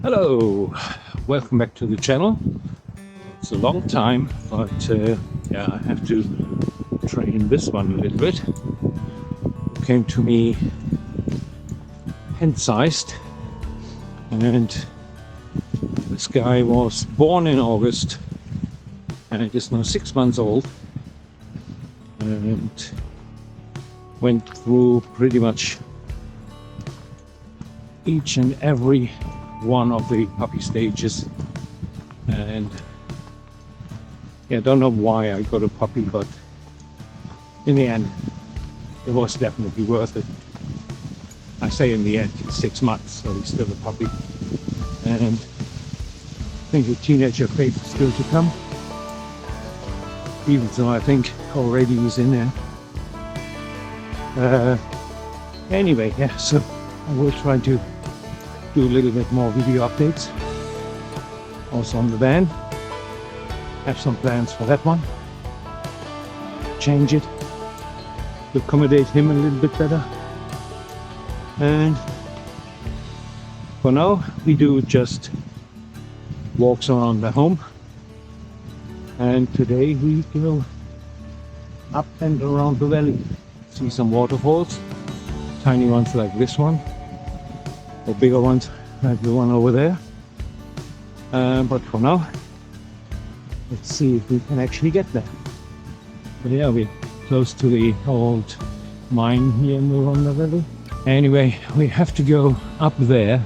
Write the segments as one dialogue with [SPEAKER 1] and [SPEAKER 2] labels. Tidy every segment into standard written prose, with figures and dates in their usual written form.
[SPEAKER 1] Hello, welcome back to the channel. It's a long time, but yeah, I have to train this one a little bit. It came to me hand-sized, and this guy was born in August and it is now 6 months old and went through pretty much each and every one of the puppy stages. And yeah, I don't know why I got a puppy, but in the end it was definitely worth it. I say in the end, it's 6 months, so he's still a puppy, and I think the teenager phase is still to come, even though I think already he's in there. Anyway, yeah, so I will try to do a little bit more video updates also on the van. Have some plans for that one, change it to accommodate him a little bit better. And for now we do just walks around the home, and today we go up and around the valley, see some waterfalls, tiny ones like this one, or bigger ones like the one over there. But for now, let's see if we can actually get there. But yeah, we're close to the old mine here in the Rhondda Valley. Anyway, we have to go up there.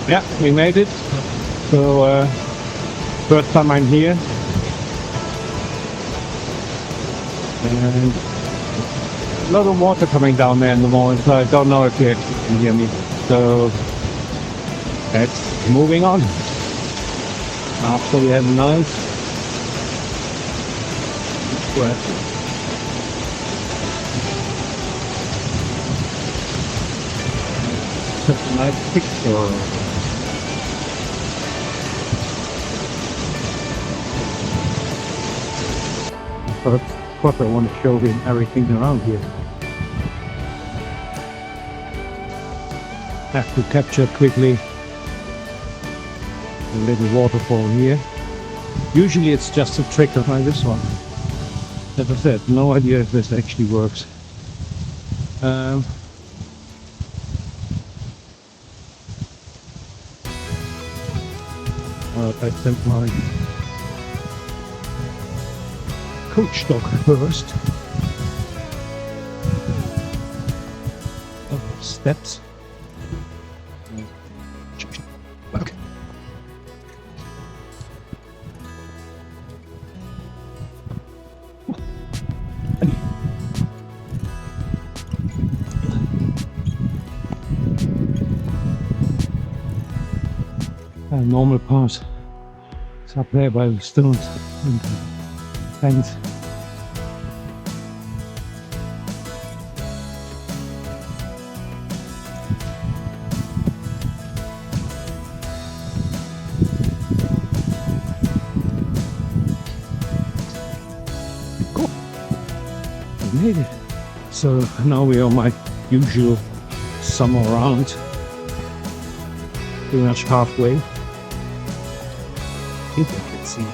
[SPEAKER 1] Yeah, we made it. So first time I'm here, and a lot of water coming down there in the morning, so I don't know if you can hear me. So let's moving on. After we have a nice sweat. Such a nice picture. First, of course, I want to show him everything around here. Have to capture quickly a little waterfall here. Usually it's just a trickle like this one. As I said, no idea if this actually works. I sent my coach dog first. Oh, steps. Look. A normal path. It's up there by the stones and fence. Cool. We made it. So now we are on my usual summer round. Pretty much halfway. I think I can see.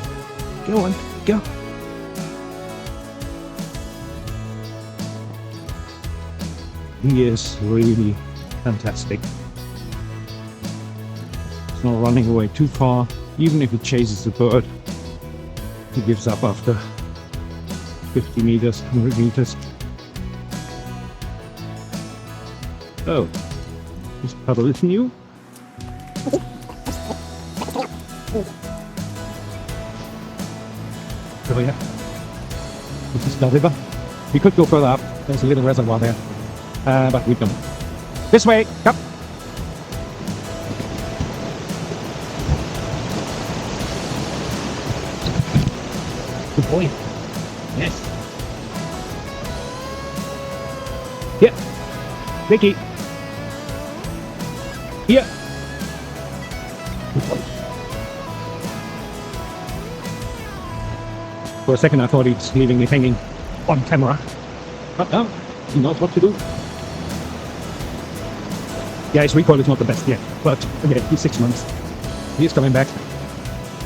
[SPEAKER 1] Go on, go. He is really fantastic. It's not running away too far. Even if it chases the bird, he gives up after 50 meters, 100 meters. Oh, this puddle is new. So yeah, this is the river. We could go further up. There's a little reservoir there, but we don't. This way, come. Good boy. Yes. Here, Vicky. Here. Good boy. For a second I thought he's leaving me hanging on camera. But now he knows what to do. Yeah, his recoil is not the best yet, but again, he's 6 months. He is coming back.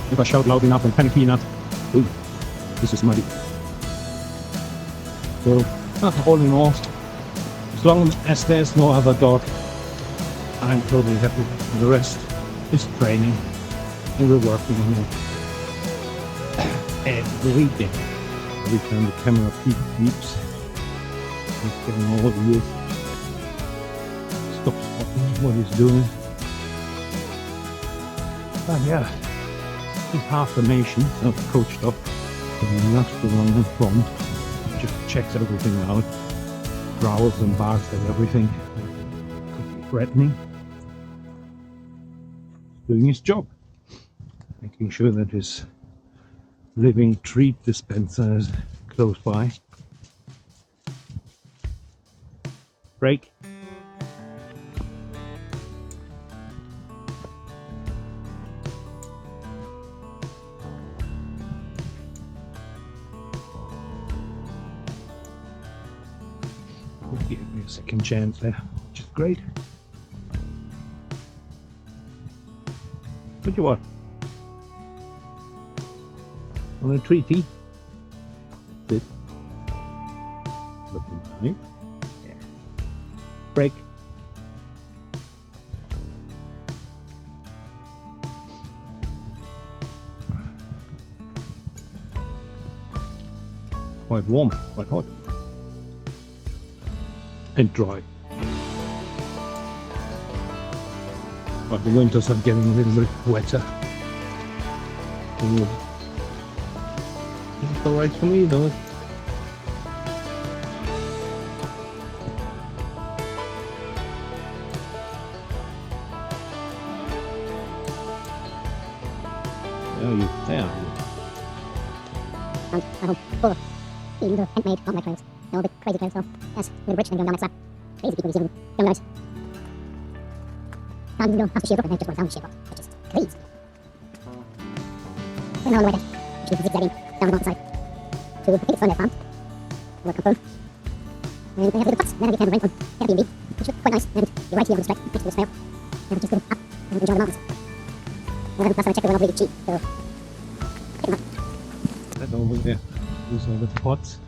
[SPEAKER 1] If I shout loud enough and panicky enough, ooh, this is muddy. So, all in all, as long as there's no other dog, I'm totally happy. The rest is training, and we're working on it every day. Every time the camera beeps, he's getting all the years. Stop spotting what he's doing. But yeah, he's half the nation, so coached up. He loves to run in front, just checks everything out, growls and barks at everything. Could be threatening. Doing his job, making sure that his living treat dispenser is close by. Break. Give me a second chance there, which is great. What do you want? On a treaty? Sit. Looking fine. Yeah. Break. Quite warm, quite hot. And dry. But the winters are getting a little bit wetter. It's alright for me though. There.
[SPEAKER 2] Full of even the handmade mountain bike trails. They're all a bit crazy trails, so yes, with a bridge and going down that slab. Crazy people using young guys. Can't even go past the sheer rock and then just went down the sheer rock, which is crazy. And now on the way there, which is zigzagging down the mountainside to, I think it's Sony farm. We'll confirm. And they have little huts, then you can rent on Airbnb, which looks quite nice, and you're right here on the strip, next to the trail. And just go up and enjoy the mountains. And then last time I checked, they were not really cheap, so pick them up.
[SPEAKER 1] That over there, those are the pots.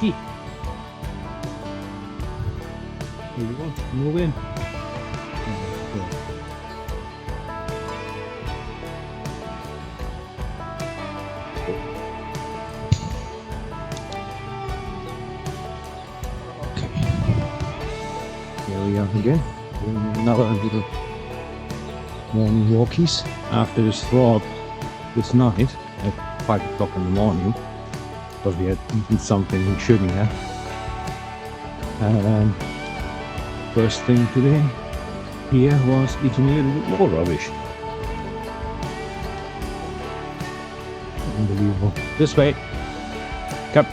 [SPEAKER 1] Key. Here we go, move in. Okay. Here we are again, doing another little morning walkies after this thaw this night at 5 o'clock in the morning. Because we had eaten something we shouldn't have. And first thing today here was eating a little bit more rubbish. Unbelievable. This way. Come.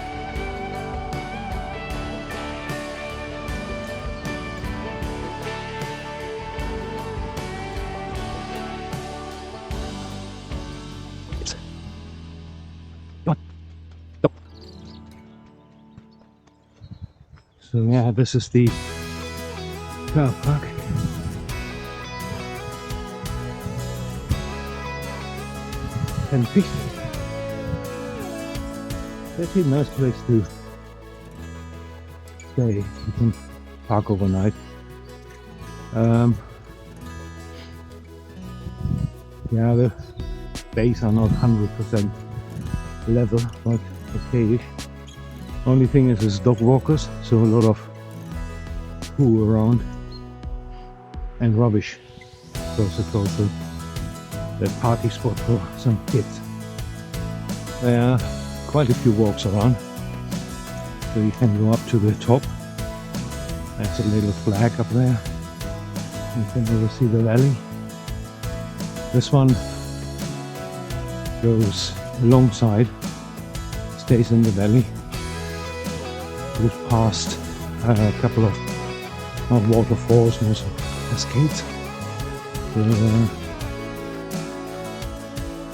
[SPEAKER 1] So yeah, this is the car park. And pretty nice place to stay. You can park overnight. Yeah, the bays are not 100% level, but okay-ish. Only thing is it's dog walkers, so a lot of poo around and rubbish, because it's also the party spot for some kids. There are quite a few walks around, so you can go up to the top. There's a little flag up there. You can oversee the valley. This one goes alongside, stays in the valley. Goes past a couple of not waterfalls, more cascades,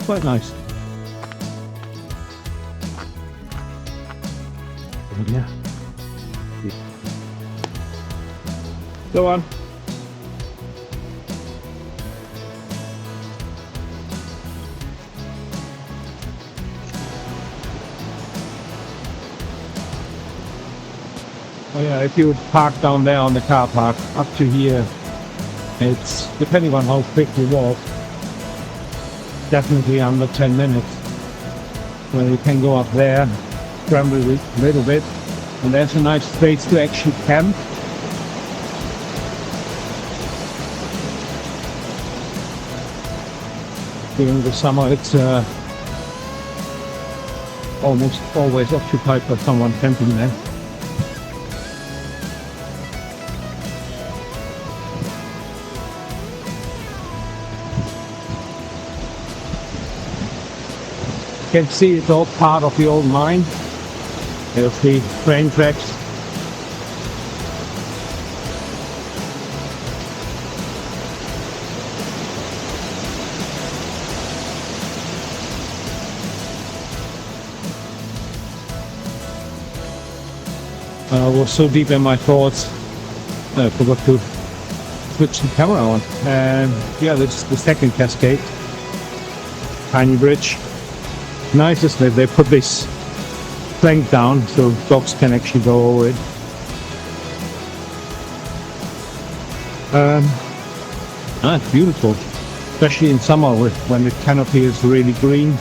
[SPEAKER 1] quite nice. But yeah. Go on. Oh yeah, if you would park down there on the car park up to here, it's depending on how quick you walk, definitely under 10 minutes. Well, you can go up there, scramble a little bit, and there's a nice place to actually camp. During the summer, it's almost always occupied by someone camping there. You can see it's all part of the old mine. There's the train tracks. I was so deep in my thoughts, I forgot to switch the camera on. And yeah, this is the second cascade. Tiny bridge. Nice is that they put this plank down so dogs can actually go over it. It's beautiful, especially in summer when the canopy is really green.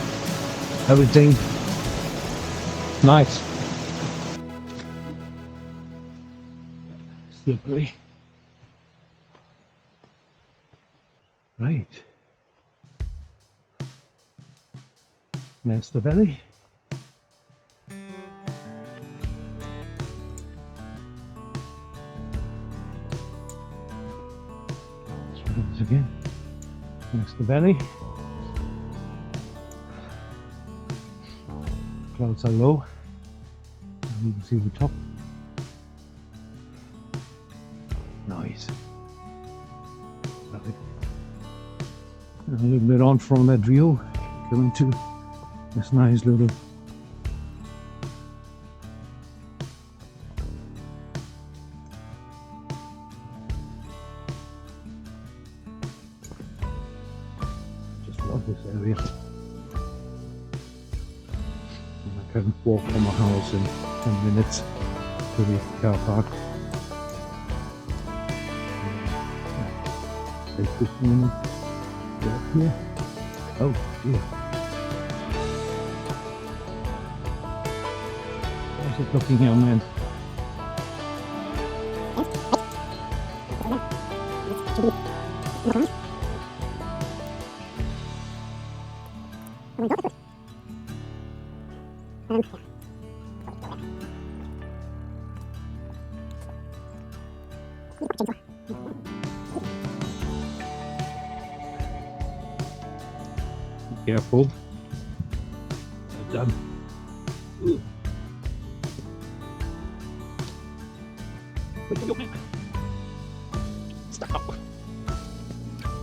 [SPEAKER 1] Everything nice. Slippery. Right. There's the valley. Once again, there's the valley. Clouds are low. And you can see the top. Nice. Love it. And a little bit on from that view, coming to this nice little just love this area. And I can walk from my house in 10 minutes to the car park. Take 15 minutes. Get up here. Oh dear. How's it looking here, man? Careful. Well done. Ooh. Stop.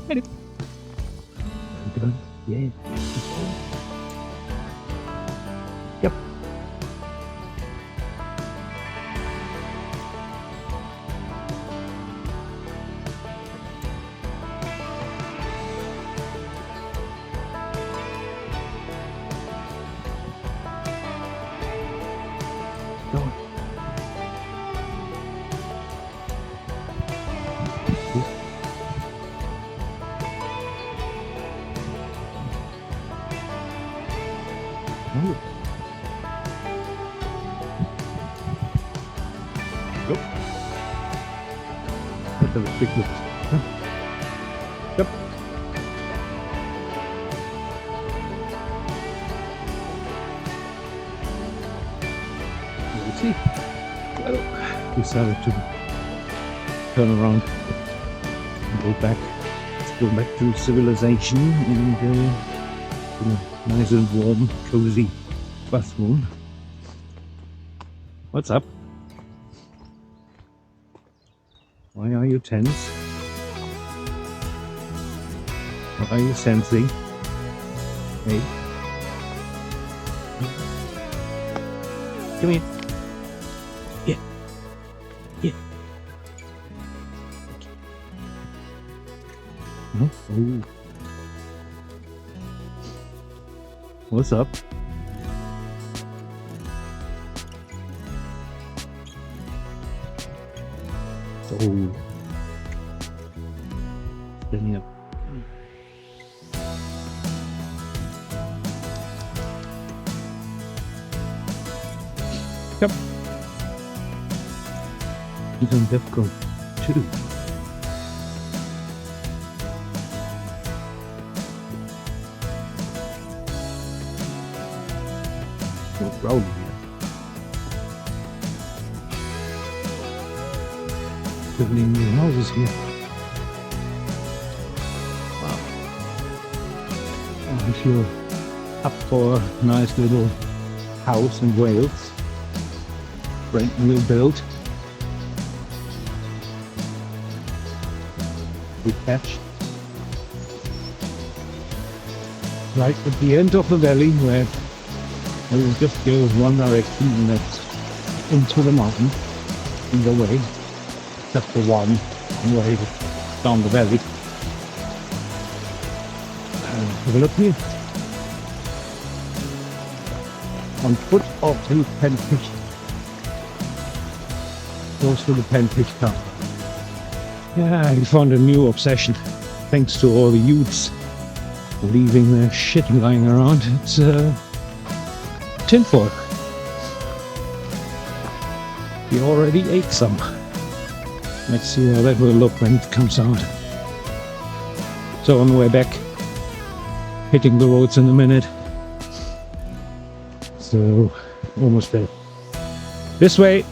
[SPEAKER 1] Get it. Well done. Yeah. Yep. Go. Oh. Go. That's a big look. Huh? Yep. You see? Well, decided to turn around and go back. Let's go back to civilization and nice and warm, cozy bathroom. What's up? Why are you tense? What are you sensing? Hey. Come here. Yeah. Yeah. No? Ooh. What's up? Oh. Standing up. Yep. He's on Defcon 2. Not proud of you. Building new houses here. Wow. If you're up for a nice little house in Wales, brand new build, detached, right at the end of the valley where it will just go one direction and that's into the mountain in the way, just the one way down the valley. Have a look here. On foot of the Penfish. Goes to the Penfish Town. Yeah, I found a new obsession. Thanks to all the youths leaving their shit lying around. It's tinfoil. We already ate some. Let's see how that will look when it comes out. So on the way back, hitting the roads in a minute. So almost there. This way.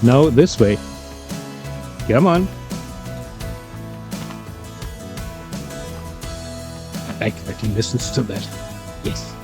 [SPEAKER 1] No, this way. Come on. I like that he listens to that. Yes.